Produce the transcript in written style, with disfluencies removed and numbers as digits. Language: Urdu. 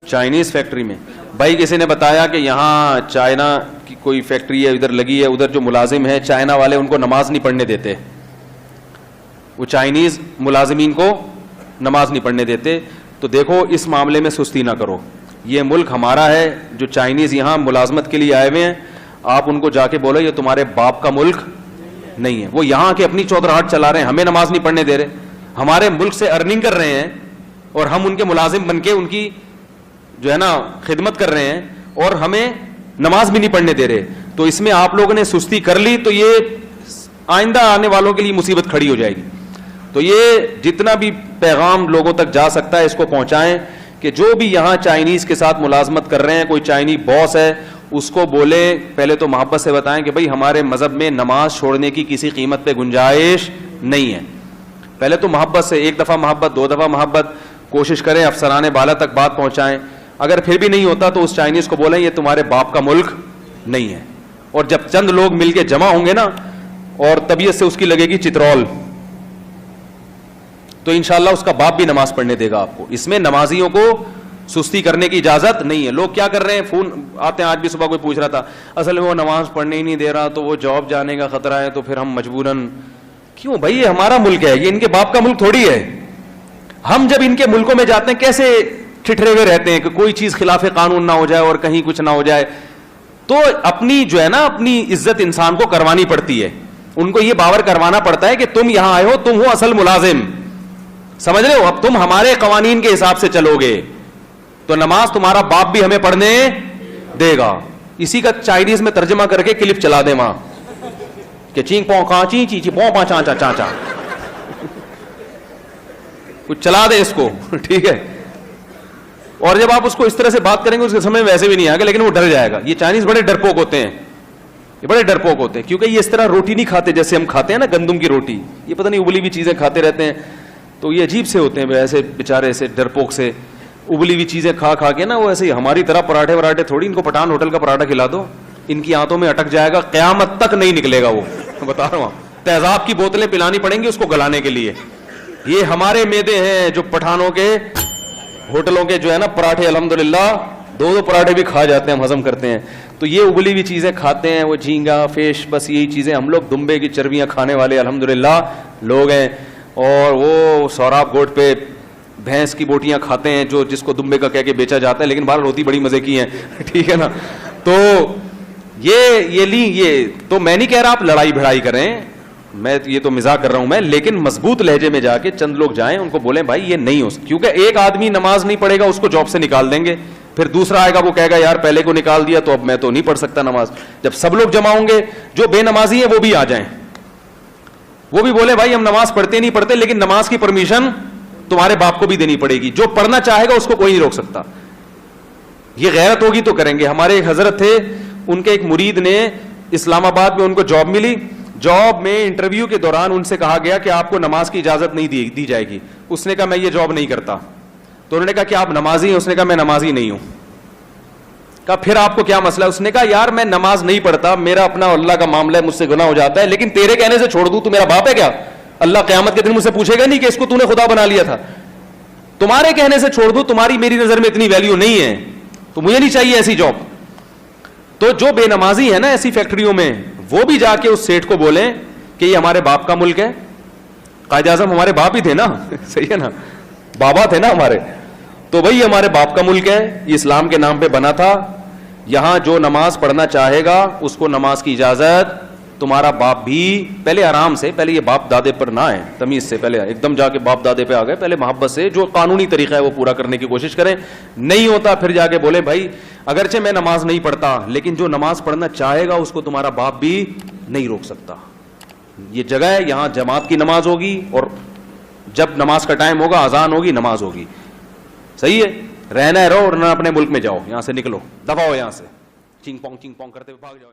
چائنیز فیکٹری میں بھائی کسی نے بتایا کہ یہاں چائنا کی کوئی فیکٹری ہے ادھر لگی ہے, ادھر جو ملازم ہیں چائنا والے ان کو نماز نہیں پڑھنے دیتے, وہ چائنیز ملازمین کو نماز نہیں پڑھنے دیتے. تو دیکھو اس معاملے میں سستی نہ کرو, یہ ملک ہمارا ہے. جو چائنیز یہاں ملازمت کے لیے آئے ہوئے ہیں آپ ان کو جا کے بولو یہ تمہارے باپ کا ملک نہیں ہے. وہ یہاں کے اپنی چودراہٹ چلا رہے ہیں, ہمیں نماز نہیں پڑھنے دے رہے. ہمارے ملک سے ارننگ کر رہے ہیں اور ہم ان کے ملازم بن کے ان کی جو ہے نا خدمت کر رہے ہیں اور ہمیں نماز بھی نہیں پڑھنے دے رہے. تو اس میں آپ لوگوں نے سستی کر لی تو یہ آئندہ آنے والوں کے لیے مصیبت کھڑی ہو جائے گی. تو یہ جتنا بھی پیغام لوگوں تک جا سکتا ہے اس کو پہنچائیں کہ جو بھی یہاں چائنیز کے ساتھ ملازمت کر رہے ہیں, کوئی چائنی باس ہے اس کو بولیں, پہلے تو محبت سے بتائیں کہ بھائی ہمارے مذہب میں نماز چھوڑنے کی کسی قیمت پہ گنجائش نہیں ہے. پہلے تو محبت سے, ایک دفعہ محبت, دو دفعہ محبت, کوشش کریں افسران بالا تک بات پہنچائیں. اگر پھر بھی نہیں ہوتا تو اس چائنیز کو بولیں یہ تمہارے باپ کا ملک نہیں ہے. اور جب چند لوگ مل کے جمع ہوں گے نا اور طبیعت سے اس کی لگے گی چترول, تو انشاءاللہ اس کا باپ بھی نماز پڑھنے دے گا آپ کو. اس میں نمازیوں کو سستی کرنے کی اجازت نہیں ہے. لوگ کیا کر رہے ہیں, فون آتے ہیں, آج بھی صبح کوئی پوچھ رہا تھا اصل میں وہ نماز پڑھنے ہی نہیں دے رہا تو وہ جاب جانے کا خطرہ ہے تو پھر ہم مجبوراً. کیوں بھائی, یہ ہمارا ملک ہے, یہ ان کے باپ کا ملک تھوڑی ہے. ہم جب ان کے ملکوں میں جاتے ہیں کیسے ٹھٹرے ہوئے رہتے ہیں کہ کوئی چیز خلاف قانون نہ ہو جائے اور کہیں کچھ نہ ہو جائے. تو اپنی جو ہے نا اپنی عزت انسان کو کروانی پڑتی ہے, ان کو یہ باور کروانا پڑتا ہے کہ تم یہاں آئے ہو, تم ہو اصل ملازم, سمجھ رہے ہو, اب تم ہمارے قوانین کے حساب سے چلو گے تو نماز تمہارا باپ بھی ہمیں پڑھنے دے گا. اسی کا چائنیز میں ترجمہ کر کے کلپ چلا دے وہاں کہ چینگ پوں کہاں چی چی چی پوں پاں چاں چاں چاں چاں, کچھ چلا دے اس کو, ٹھیک ہے. اور جب آپ اس کو اس طرح سے بات کریں گے اس کے سمجھ میں ویسے بھی نہیں آئے گا, لیکن وہ ڈر جائے گا. یہ چائنیز بڑے ڈرپوک ہوتے ہیں, یہ بڑے ڈرپوک ہوتے ہیں کیونکہ یہ اس طرح روٹی نہیں کھاتے جیسے ہم کھاتے ہیں نا گندم کی روٹی. یہ پتہ نہیں ابلی ہوئی چیزیں کھاتے رہتے ہیں, تو یہ عجیب سے ہوتے ہیں ایسے بیچارے سے ڈرپوک سے, ابلی ہوئی چیزیں کھا کھا کے نا. وہ ایسے ہی ہماری طرح پراٹھے وراٹھے تھوڑی, ان کو پٹھان ہوٹل کا پراٹھا کھلا دو ان کی آنتوں میں اٹک جائے گا, قیامت تک نہیں نکلے گا. وہ بتا رہا ہوں, تیزاب کی بوتلیں پلانی پڑیں گی اس کو گلانے کے لیے. یہ ہمارے میدے ہیں جو پٹھانوں کے ہوٹلوں کے جو ہے نا پراٹھے, الحمدللہ دو دو پراٹھے بھی کھا جاتے ہیں, ہم ہضم کرتے ہیں. تو یہ ابلی ہوئی چیزیں کھاتے ہیں, وہ جھینگا فش, بس یہی چیزیں. ہم لوگ دمبے کی چربیاں کھانے والے الحمدللہ لوگ ہیں. اور وہ سوراب گوٹ پہ بھینس کی بوٹیاں کھاتے ہیں جو جس کو دمبے کا کہہ کے بیچا جاتا ہے, لیکن بہرحال روٹی بڑی مزے کی ہیں, ٹھیک ہے نا. تو یہ تو میں نہیں کہہ رہا آپ لڑائی بھڑائی کریں, میں یہ تو مزاح کر رہا ہوں میں, لیکن مضبوط لہجے میں جا کے چند لوگ جائیں ان کو بولیں بھائی یہ نہیں ہو, کیونکہ ایک آدمی نماز نہیں پڑھے گا اس کو جاب سے نکال دیں گے, پھر دوسرا آئے گا وہ کہے گا یار پہلے کو نکال دیا تو اب میں تو نہیں پڑھ سکتا نماز. جب سب لوگ جمع ہوں گے, جو بے نمازی ہیں وہ بھی آ جائیں, وہ بھی بولے بھائی ہم نماز پڑھتے نہیں پڑھتے لیکن نماز کی پرمیشن تمہارے باپ کو بھی دینی پڑے گی. جو پڑھنا چاہے گا اس کو کوئی نہیں روک سکتا. یہ غیرت ہوگی تو کریں گے. ہمارے ایک حضرت تھے, ان کے ایک مرید نے اسلام آباد میں ان کو جاب ملی. جاب میں انٹرویو کے دوران ان سے کہا گیا کہ آپ کو نماز کی اجازت نہیں دی جائے گی. اس نے کہا میں یہ جاب نہیں کرتا. تو انہوں نے کہا کہ آپ نمازی ہیں؟ اس نے کہا میں نمازی نہیں ہوں. کہا پھر آپ کو کیا مسئلہ ہے؟ اس نے کہا یار میں نماز نہیں پڑھتا, میرا اپنا اللہ کا معاملہ ہے, مجھ سے گناہ ہو جاتا ہے, لیکن تیرے کہنے سے چھوڑ دوں تو میرا باپ ہے کیا؟ اللہ قیامت کے دن مجھ سے پوچھے گا نہیں کہ اس کو تو نے خدا بنا لیا تھا. تمہارے کہنے سے چھوڑ دوں, تمہاری میری نظر میں اتنی ویلیو نہیں ہے, تو مجھے نہیں چاہیے ایسی جاب. تو جو بے نمازی ہے نا ایسی فیکٹریوں میں, وہ بھی جا کے اس سیٹ کو بولیں کہ یہ ہمارے باپ کا ملک ہے. قائد اعظم ہمارے باپ ہی تھے نا, صحیح ہے نا, بابا تھے نا ہمارے. تو بھائی ہمارے باپ کا ملک ہے, یہ اسلام کے نام پہ بنا تھا. یہاں جو نماز پڑھنا چاہے گا اس کو نماز کی اجازت تمہارا باپ بھی. پہلے آرام سے, پہلے یہ باپ دادے پر نہ آئے, تمیز سے, پہلے ایک دم جا کے باپ دادے پہ آ گئے. پہلے محبت سے جو قانونی طریقہ ہے وہ پورا کرنے کی کوشش کریں. نہیں ہوتا پھر جا کے بولے بھائی اگرچہ میں نماز نہیں پڑھتا لیکن جو نماز پڑھنا چاہے گا اس کو تمہارا باپ بھی نہیں روک سکتا. یہ جگہ ہے, یہاں جماعت کی نماز ہوگی اور جب نماز کا ٹائم ہوگا اذان ہوگی, نماز ہوگی. صحیح ہے, رہنا ہے رہو اور نہ اپنے ملک میں جاؤ, یہاں سے نکلو, دفع ہو یہاں سے, چنگ پونگ کرتے ہوئے بھاگ جاؤ.